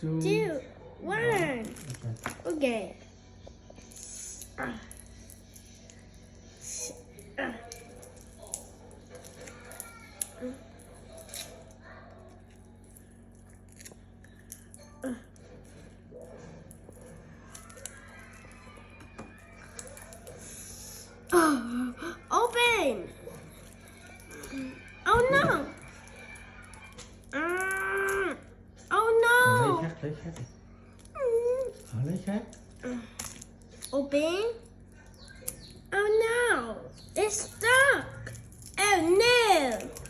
two, one. Okay. Open. Oh no. Oh no. lấy khác lấy khác Open. Oh no. It's stuck. Oh no.